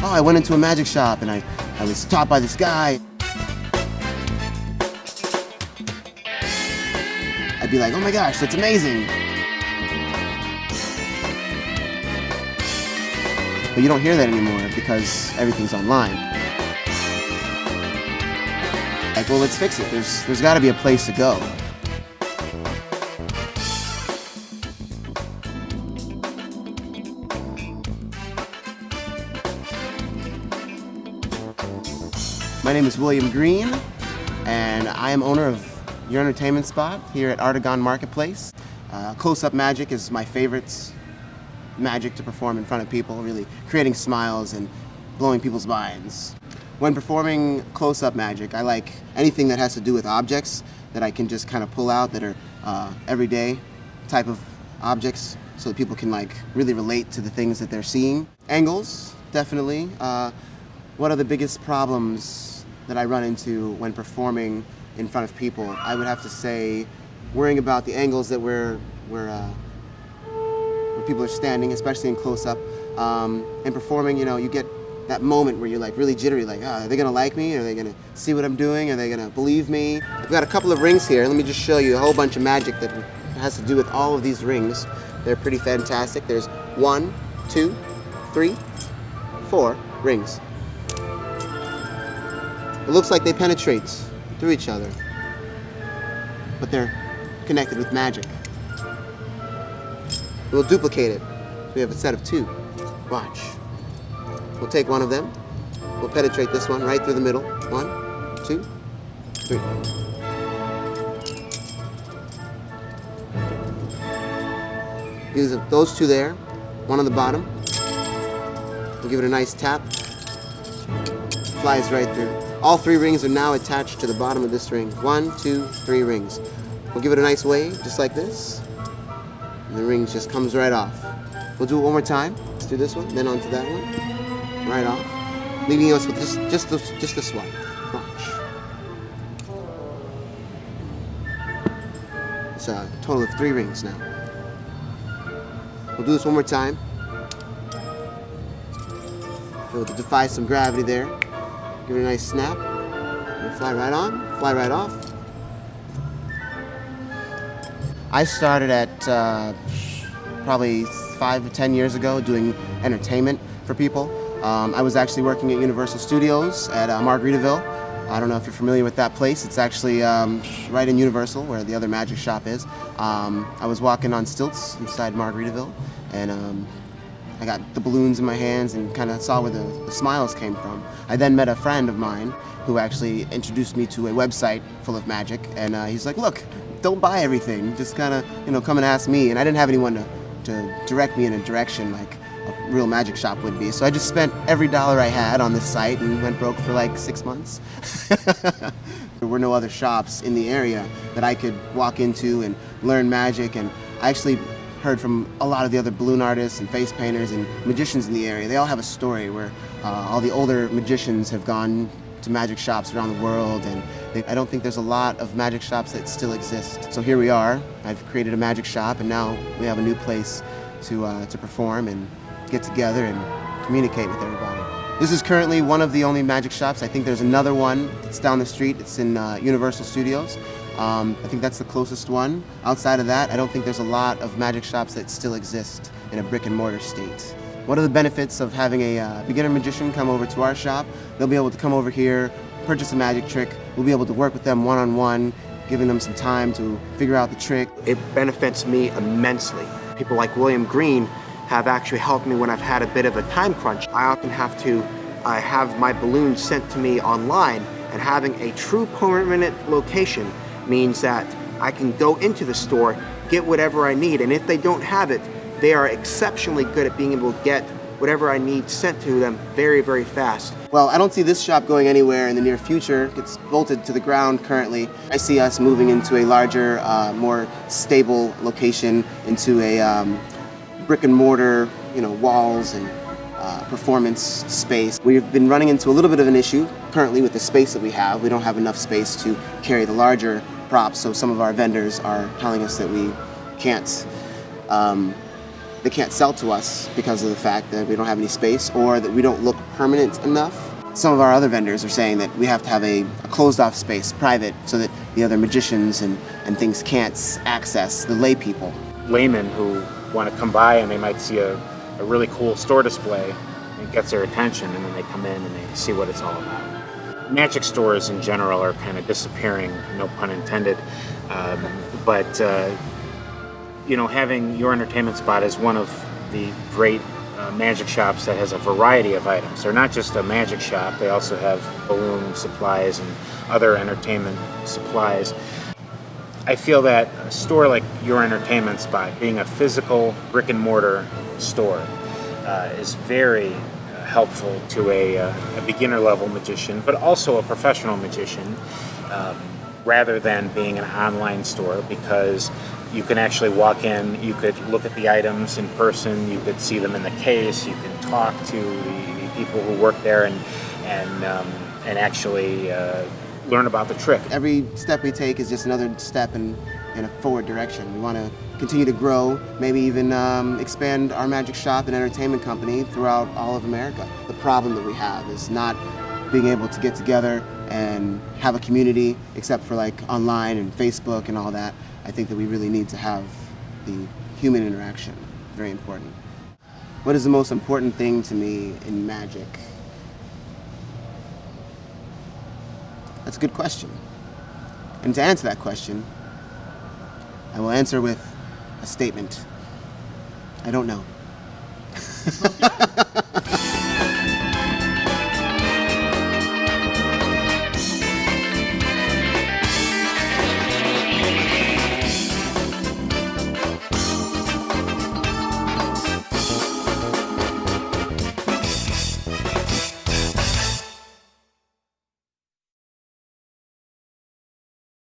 oh, I went into a magic shop and I was taught by this guy. I'd be like, oh my gosh, that's amazing. But you don't hear that anymore because everything's online. Like, well, let's fix it. There's got to be a place to go. My name is William Green, and I am owner of Your Entertainment Spot here at Artagon Marketplace. Close-up magic is my favorite magic to perform in front of people, really creating smiles and blowing people's minds. When performing close-up magic, I like anything that has to do with objects that I can just kind of pull out that are everyday type of objects so that people can like really relate to the things that they're seeing. Angles, definitely. What are the biggest problems that I run into when performing in front of people? I would have to say worrying about the angles that where people are standing, especially in close-up. And performing, you know, you get that moment where you're like really jittery, like, oh, are they gonna like me? Are they gonna see what I'm doing? Are they gonna believe me? I've got a couple of rings here. Let me just show you a whole bunch of magic that has to do with all of these rings. They're pretty fantastic. There's 1, 2, 3, 4 rings. It looks like they penetrate through each other, but they're connected with magic. We'll duplicate it. So we have a set of 2. Watch. We'll take one of them. We'll penetrate this one right through the middle. 1, 2, 3. Use those 2 there. One on the bottom. We'll give it a nice tap. Flies right through. All 3 rings are now attached to the bottom of this ring. 1, 2, 3 rings. We'll give it a nice wave, just like this. And the ring just comes right off. We'll do it one more time. Let's do this one, then onto that one. Right off. Leaving us with just this one. Watch. It's a total of 3 rings now. We'll do this one more time. We'll defy some gravity there. Give it a nice snap. And fly right on, fly right off. I started at probably 5 to 10 years ago doing entertainment for people. I was actually working at Universal Studios at Margaritaville. I don't know if you're familiar with that place. It's actually right in Universal where the other magic shop is. I was walking on stilts inside Margaritaville, and I got the balloons in my hands and kind of saw where the smiles came from. I then met a friend of mine who actually introduced me to a website full of magic, and he's like, look, don't buy everything, just kind of, you know, come and ask me. And I didn't have anyone to direct me in a direction like a real magic shop would be. So I just spent every dollar I had on this site and went broke for like 6 months. There were no other shops in the area that I could walk into and learn magic, and I actually heard from a lot of the other balloon artists and face painters and magicians in the area. They all have a story where all the older magicians have gone to magic shops around the world, and I don't think there's a lot of magic shops that still exist. So here we are. I've created a magic shop, and now we have a new place to perform and get together and communicate with everybody. This is currently one of the only magic shops. I think there's another one that's down the street. It's in Universal Studios. I think that's the closest one. Outside of that, I don't think there's a lot of magic shops that still exist in a brick and mortar state. What are the benefits of having a beginner magician come over to our shop? They'll be able to come over here, purchase a magic trick. We'll be able to work with them one-on-one, giving them some time to figure out the trick. It benefits me immensely. People like William Green have actually helped me when I've had a bit of a time crunch. I often have to have my balloons sent to me online, and having a true permanent location means that I can go into the store, get whatever I need, and if they don't have it, they are exceptionally good at being able to get whatever I need sent to them very, very fast. Well, I don't see this shop going anywhere in the near future. It's bolted to the ground currently. I see us moving into a larger, more stable location, into a brick and mortar, walls and performance space. We've been running into a little bit of an issue currently with the space that we have. We don't have enough space to carry the larger props, so some of our vendors are telling us that we can't they can't sell to us because of the fact that we don't have any space or that we don't look permanent enough. Some of our other vendors are saying that we have to have a closed off space, private, so that the other magicians and things can't access the lay people. Laymen who want to come by and they might see a really cool store display. It gets their attention, and then they come in and they see what it's all about. Magic stores in general are kind of disappearing, no pun intended. But having Your Entertainment Spot is one of the great magic shops that has a variety of items. They're not just a magic shop, they also have balloon supplies and other entertainment supplies. I feel that a store like Your Entertainment Spot, being a physical brick and mortar store, is very helpful to a beginner level magician, but also a professional magician, rather than being an online store, because you can actually walk in, you could look at the items in person, you could see them in the case, you can talk to the people who work there and actually learn about the trick. Every step we take is just another step in a forward direction. We want to continue to grow, maybe even expand our magic shop and entertainment company throughout all of America. The problem that we have is not being able to get together and have a community, except for like online and Facebook and all that. I think that we really need to have the human interaction. Very important. What is the most important thing to me in magic? That's a good question. And to answer that question, I will answer with a statement. I don't know.